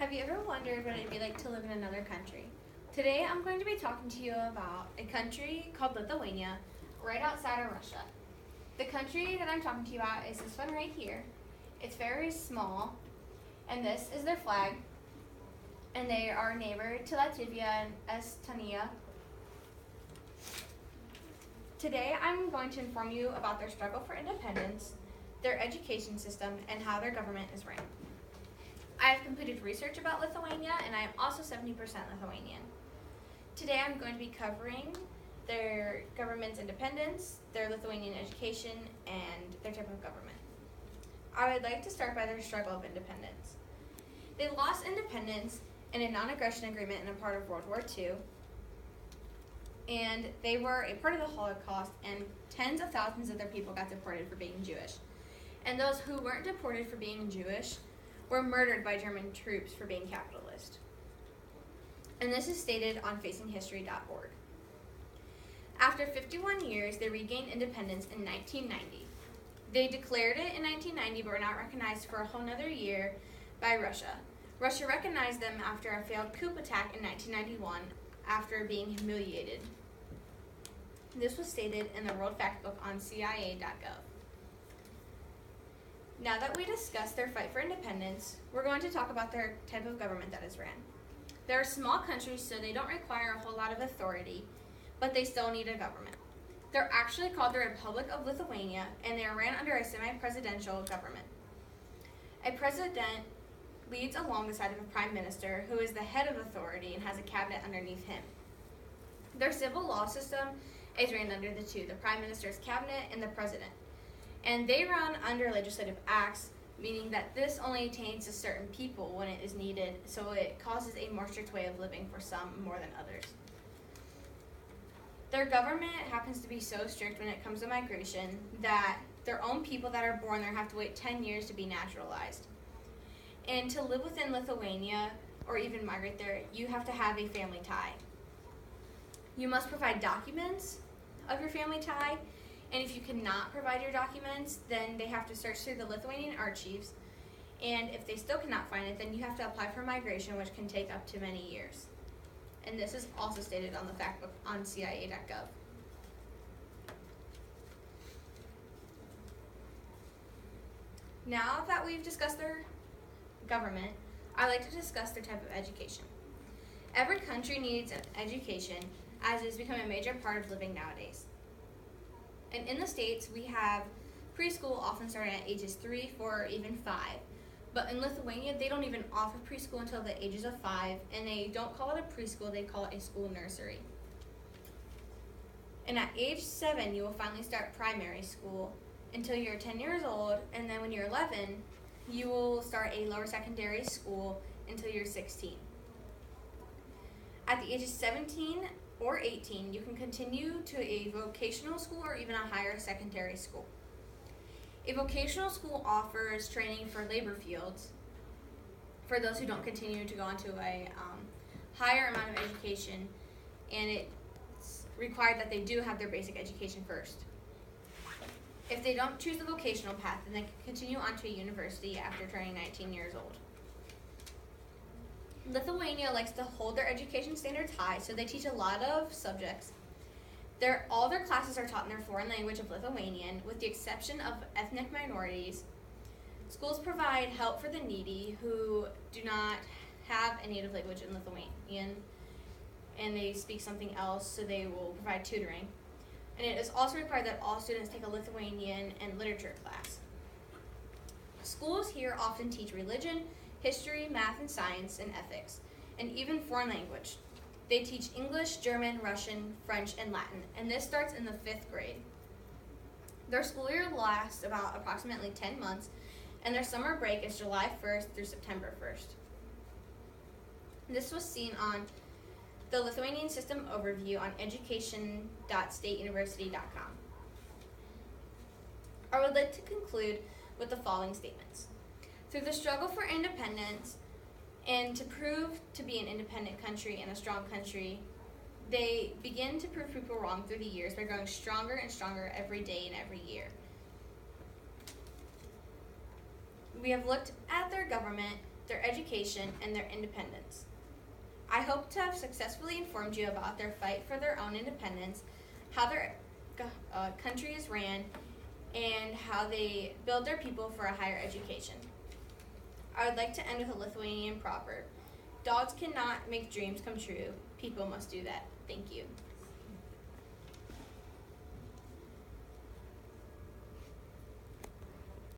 Have you ever wondered what it'd be like to live in another country? Today I'm going to be talking to you about a country called Lithuania, right outside of Russia. The country that I'm talking to you about is this one right here. It's very small, and this is their flag, and they are neighbor to Latvia and Estonia. Today I'm going to inform you about their struggle for independence, their education system, and how their government is ran. I have completed research about Lithuania, and I am also 70% Lithuanian. Today I'm going to be covering their government's independence, their Lithuanian education, and their type of government. I would like to start by their struggle of independence. They lost independence in a non-aggression agreement in a part of World War II, and they were a part of the Holocaust, and tens of thousands of their people got deported for being Jewish. And those who weren't deported for being Jewish were murdered by German troops for being capitalist. And this is stated on facinghistory.org. After 51 years, they regained independence in 1990. They declared it in 1990, but were not recognized for a whole nother year by Russia. Russia recognized them after a failed coup attack in 1991 after being humiliated. This was stated in the World Factbook on CIA.gov. Now that we discussed their fight for independence, we're going to talk about their type of government that is ran. They're small countries, so they don't require a whole lot of authority, but they still need a government. They're actually called the Republic of Lithuania, and they are ran under a semi-presidential government. A president leads along the side of a prime minister, who is the head of authority and has a cabinet underneath him. Their civil law system is ran under the two, the prime minister's cabinet and the president. And they run under legislative acts, meaning that this only attains to certain people when it is needed, so it causes a more strict way of living for some more than others. Their government happens to be so strict when it comes to migration that their own people that are born there have to wait 10 years to be naturalized. And to live within Lithuania, or even migrate there, you have to have a family tie. You must provide documents of your family tie, and if you cannot provide your documents, then they have to search through the Lithuanian archives, and if they still cannot find it, then you have to apply for migration, which can take up to many years. And this is also stated on the factbook on CIA.gov. Now that we've discussed their government, I'd like to discuss their type of education. Every country needs an education, as it has become a major part of living nowadays. And in the States, we have preschool often starting at ages 3, 4, or even 5. But in Lithuania, they don't even offer preschool until the ages of 5, and they don't call it a preschool, they call it a school nursery. And at age 7, you will finally start primary school until you're 10 years old, and then when you're 11, you will start a lower secondary school until you're 16. At the age of 17 or 18, you can continue to a vocational school or even a higher secondary school. A vocational school offers training for labor fields for those who don't continue to go on to a higher amount of education, and it's required that they do have their basic education first. If they don't choose the vocational path, then they can continue on to a university after turning 19 years old. Lithuania likes to hold their education standards high, so they teach a lot of subjects. All their classes are taught in their foreign language of Lithuanian, with the exception of ethnic minorities. Schools provide help for the needy who do not have a native language in Lithuanian, and they speak something else, so they will provide tutoring. And it is also required that all students take a Lithuanian and literature class. Schools here often teach religion, history, math and science, and ethics, and even foreign language. They teach English, German, Russian, French, and Latin, and this starts in the 5th grade. Their school year lasts about approximately 10 months, and their summer break is July 1st through September 1st. This was seen on the Lithuanian System Overview on education.stateuniversity.com. I would like to conclude with the following statements. Through the struggle for independence and to prove to be an independent country and a strong country, they begin to prove people wrong through the years by growing stronger and stronger every day and every year. We have looked at their government their education, and their independence. I hope to have successfully informed you about their fight for their own independence, how their country is ran, and how they build their people for a higher education. I would like to end with a Lithuanian proverb. Dogs cannot make dreams come true. People must do that. Thank you.